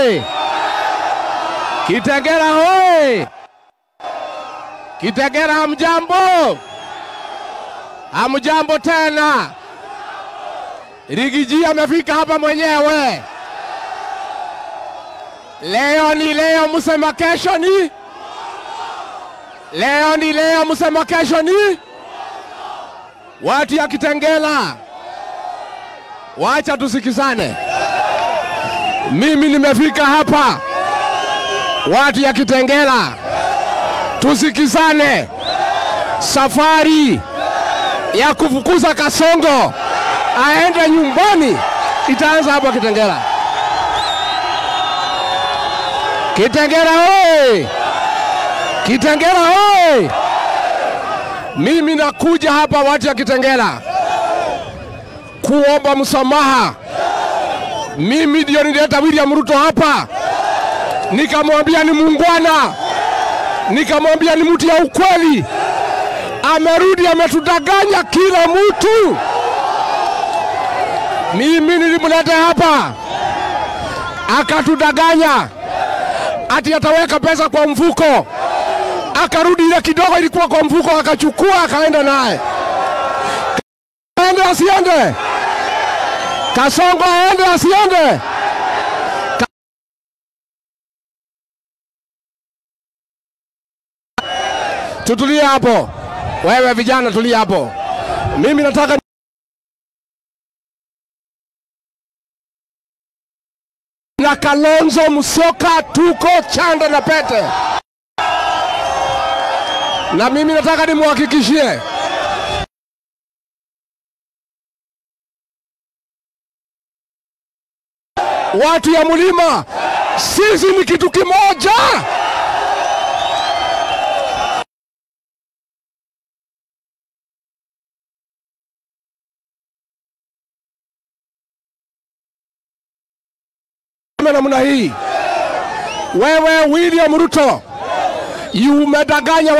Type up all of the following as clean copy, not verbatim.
hoye! Kitengela hoye! Kitengela hamjambo? Hamjambo tena. Rigiji amefika hapa mwenyewe. Leo ni leo, musema kesho ni? Leo ni leo, musema kesho ni? Watu ya Kitengela, wacha tusikizane. Mimi nimefika hapa. Watu ya Kitengela, tusikizane. Safari ya kufukuza Kasongo aende nyumbani itaanza hapa Kitengela. Kitengela hoye! Kitengela hoye! Mimi nakuja hapa watu ya Kitengela kuomba msamaha. Mimi ndio nileta William Ruto hapa, nikamwambia ni muungwana, nikamwambia ni mtu ya ukweli. Amerudi ametudanganya kila mtu. Mimi nilimleta hapa akatudanganya ati ataweka pesa kwa mfuko. Akarudi ile kidogo ilikuwa kwa mfuko akachukua akaenda naye. Aende asiende? Kasongo aende asiende? Tutulia hapo. Wewe vijana tulia hapo. Mimi nataka na Kalonzo Musyoka tuko chanda na pete. Na mimi nataka nimuhakikishie watu ya Mlima, sisi ni kitu kimoja. Namna hii, wewe William Ruto, umedanganya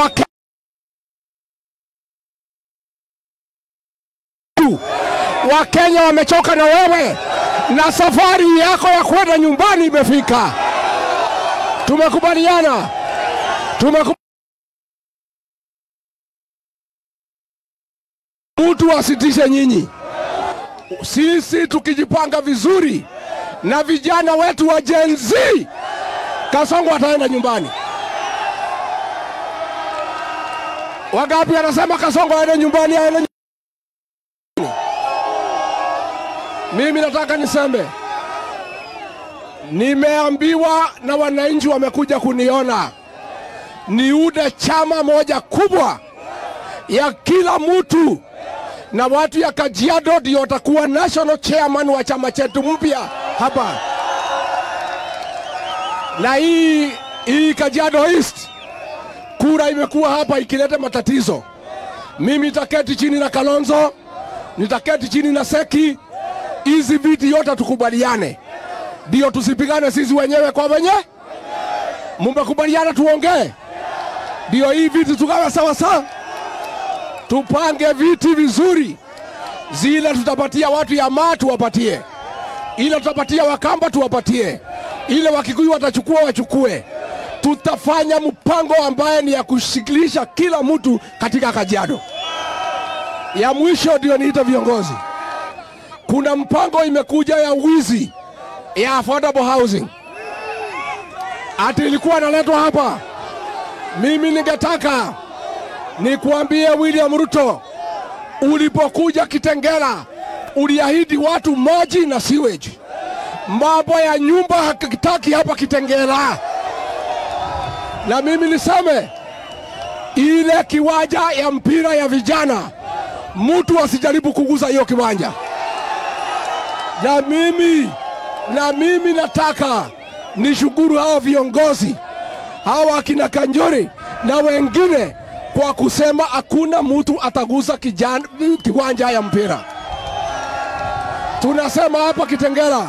Wakenya wamechoka na wewe, na safari yako ya kwenda nyumbani imefika. Tumekubaliana. Mtu asitishe nyinyi. Sisi tukijipanga vizuri na vijana wetu wa Gen Z, Kasongo ataenda nyumbani. Wangapi anasema Kasongo aende nyumbani, aende nyumbani? Mimi nataka niseme, nimeambiwa na wananchi wamekuja kuniona, niude chama moja kubwa ya kila mtu, na watu ya Kajiado ndio watakuwa national chairman wa chama chetu mpya hapa. Na hii Kajiado East, kura imekuwa hapa ikileta matatizo. Mimi nitaketi chini na Kalonzo, nitaketi chini na Seki, hizi viti yote tukubaliane. Ndio tusipigane sisi wenyewe kwa wenyewe. Mmekubaliana tuongee? Ndio hii viti tukawa sawa sawa. Tupange viti vizuri. Zile tutapatia watu ya Maa tuwapatie. Ile tutapatia Wakamba tuwapatie. Ile Wakikuyu watachukua wachukue. Tutafanya mpango ambaye ni ya kushikilisha kila mtu katika Kajiado. Ya mwisho ndio niita viongozi. Kuna mpango imekuja ya wizi ya affordable housing. Ati ilikuwa naletwa hapa. Mimi ningetaka nikuambie William Ruto, ulipokuja Kitengela uliahidi watu maji na sewage. Mambo ya nyumba hakitaki hapa Kitengela. Na mimi niseme, ile kiwanja ya mpira ya vijana, mtu asijaribu kuguza hiyo kiwanja. Na mimi nataka nishukuru hao viongozi, hawa akina Kanjori na wengine, kwa kusema hakuna mtu ataguza kiwanja ya mpira. Tunasema hapa Kitengela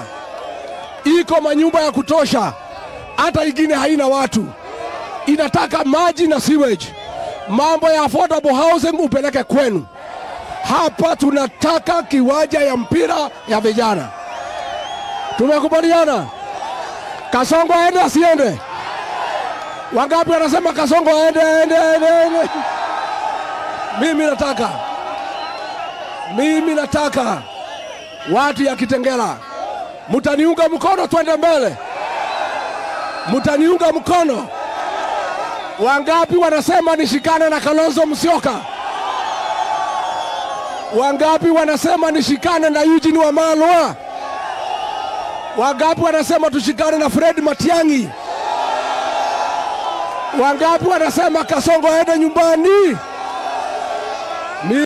iko manyumba ya kutosha, hata ingine haina watu. Inataka maji na sewage. Mambo ya affordable housing upeleke kwenu. Hapa tunataka kiwanja ya mpira ya vijana. Tumekubaliana? Kasongo aende asiende? Wangapi wanasema Kasongo aende? Mimi nataka watu ya Kitengela, mutaniunga mkono twende mbele. Mutaniunga mkono. Wangapi wanasema nishikane na Kalonzo Musyoka? Wangapi wanasema nishikane na Eugene Wamalwa? Wangapi wanasema tushikane na Fred Matiang'i? Wangapi wanasema Kasongo aende nyumbani?